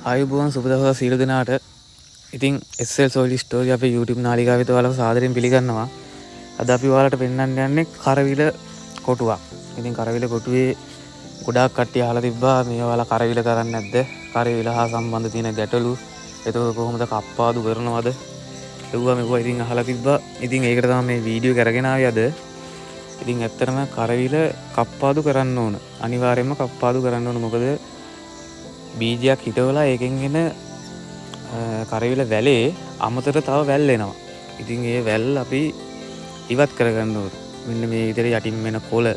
ආයුබෝවන් සුබ දවසක් සියලු දෙනාට. ඉතින් SL Soil Story අපේ YouTube නාලිකාවෙත් ඔයාලව සාදරයෙන් පිළිගන්නවා. අද අපි ඔයාලට පෙන්වන්න යන්නේ කරවිල කොටුවක්. ඉතින් කරවිල කොටුවේ ගොඩාක් කට්ටිය අහලා තිබ්බා මේ ඔයාලා කරවිල කරන්නේ නැද්ද? කරවිල හා සම්බන්ධ තියෙන ගැටලු. එතකොට කොහොමද කප්පාදු කරනවද? මෙවුවා ඉතින් අහලා තිබ්බා. ඉතින් ඒකට තමයි මේ වීඩියෝ කරගෙන ආවේ අද. ඉතින් ඇත්තටම කරවිල කප්පාදු කරන්න ඕන. අනිවාර්යයෙන්ම කප්පාදු කරන්න ඕන. මොකද බීජයක් හිටවලා ඒකෙන් එන කරවිල වැලේ අමතර තව වැල් එනවා. ඉතින් ඒ වැල් අපි ඉවත් කරගන්න ඕන. මෙන්න මේ විදිහට යටින් වෙන කොළ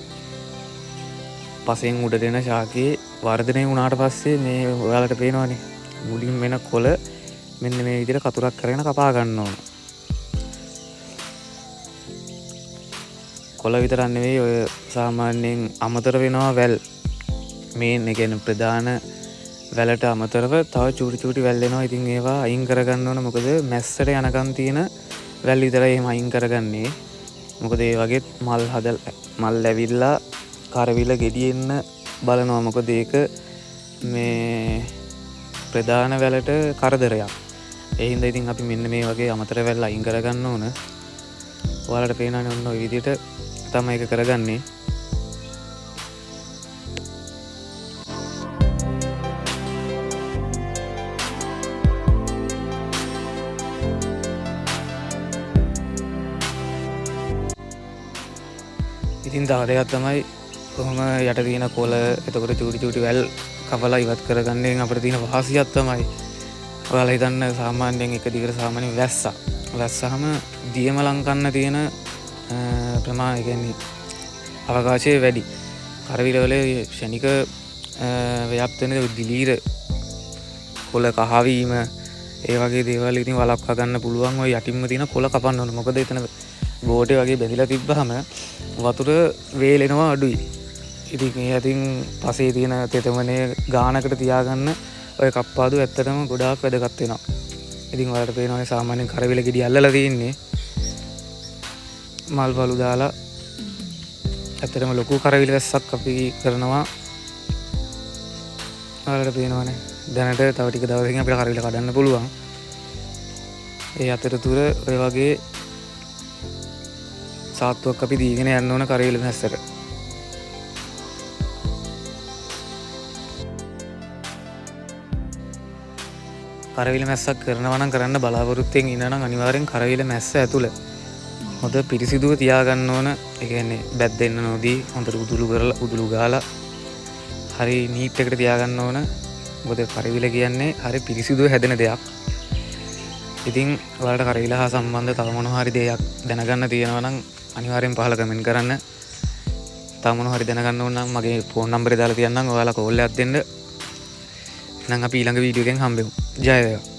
පසෙන් උඩට එන ශාකයේ වර්ධනය වුණාට පස්සේ මේ ඔයාලට පේනවනේ මුලින් වෙන කොළ මෙන්න මේ විදිහට කතුරක් කරගෙන කපා ගන්න ඕන. කොළ විතරක් නෙවෙයි ඔය සාමාන්‍යයෙන් අමතර වෙනවා වැල්. මේ කියන්නේ ප්‍රධාන වැලට අමතරව තව චූටි වැල් එනවා. ඉතින් ඒවා අයින් කරගන්න ඕන. මොකද මැස්සට යනකම් තියෙන වැල් විතරයි එහෙම අයින් කරගන්නේ. මොකද ඒ වගේත් මල් ඇවිල්ලා කරවිල ගෙඩියෙන්න බලනවා. මොකද ඒක මේ ප්‍රධාන වැලට කරදරයක්. ඒ හින්දා ඉතින් අපි මෙන්න මේ වගේ අමතර වැල් අයින් කරගන්න ඕන. ඔයාලට පේනවනේ ඔන්න ඔය විදිහට තමයි ඒක කරගන්නේ. ඉතින් තව දෙයක් තමයි කොහොම යට තියෙන කොළ එතකොට චූටි වැල් කපලා ඉවත් කරගන්නේ අපිට තියෙන වාසියක් තමයි. ඔයාලා හිතන්න සාමාන්‍යයෙන් එක දිගට සාමාන්‍යයෙන් වැස්සාම දියම ලංකන්න තියෙන ප්‍රමාණය කියන්නේ අවකාශය වැඩි. කරවිල වල ක්ෂණික ව්‍යාප්ත වෙන දිලීර කොළ කහවීම ඒ වගේ දේවල් ඉතින් වළක්වා ගන්න පුළුවන්. ඔය යටින්ම තියෙන කොළ කපන්න ඕන. මොකද එතන බෝටේ වගේ බැඳලා තිබ්බහම වතුර වේලෙනවා අඩුයි. ඉතින් ඒ අතින් පසේ තියෙන තෙතමනේ ගානකට තියාගන්න ඔය කප්පාදු ඇත්තටම ගොඩාක් වැදගත් වෙනවා. ඉතින් ඔයාලට පේනවානේ සාමාන්‍යයෙන් කරවිල ගෙඩි අල්ලලා තියෙන්නේ මල් බලු දාලා. ඇත්තටම ලොකු කරවිල වැස්සක් අපි කරනවා. ඔයාලට පේනවානේ දැනට තව ටික දවසකින් අපිට කරවිල කඩන්න පුළුවන්. ඒ අතරතුර ඔය වගේ සාත්තුවක් අපි දීගෙන යන්න ඕන කරවිල මැස්සට. කරවිල මැස්සක් කරනවා නම් කරන්න බලාපොරොත්තුෙන් ඉන්න නම් අනිවාර්යෙන් කරවිල මැස්ස ඇතුළ හොඳ පිරිසිදුව තියාගන්න ඕන. ඒ කියන්නේ බැද්දෙන්න නොදී හොඳට උදුළු ගාලා හරි නීට් එකට තියාගන්න ඕන. මොකද කරවිල කියන්නේ හරි පිරිසිදුව හැදෙන දෙයක්. ඉතින් ඔයාලට කරවිල හා සම්බන්ධ තව මොනවා හරි දෙයක් දැනගන්න තියෙනවා නම් අනිවාර්යෙන් පහල කමෙන්ට් කරන්න. තව මොනවා හරි දැනගන්න ඕන නම් මගේ ෆෝන් නම්බරේ දාලා තියන්නම්. ඔයාලා කෝල් එකක් දෙන්න. එහෙනම් අපි ඊළඟ වීඩියෝ එකෙන් හම්බෙමු. ජය වේවා.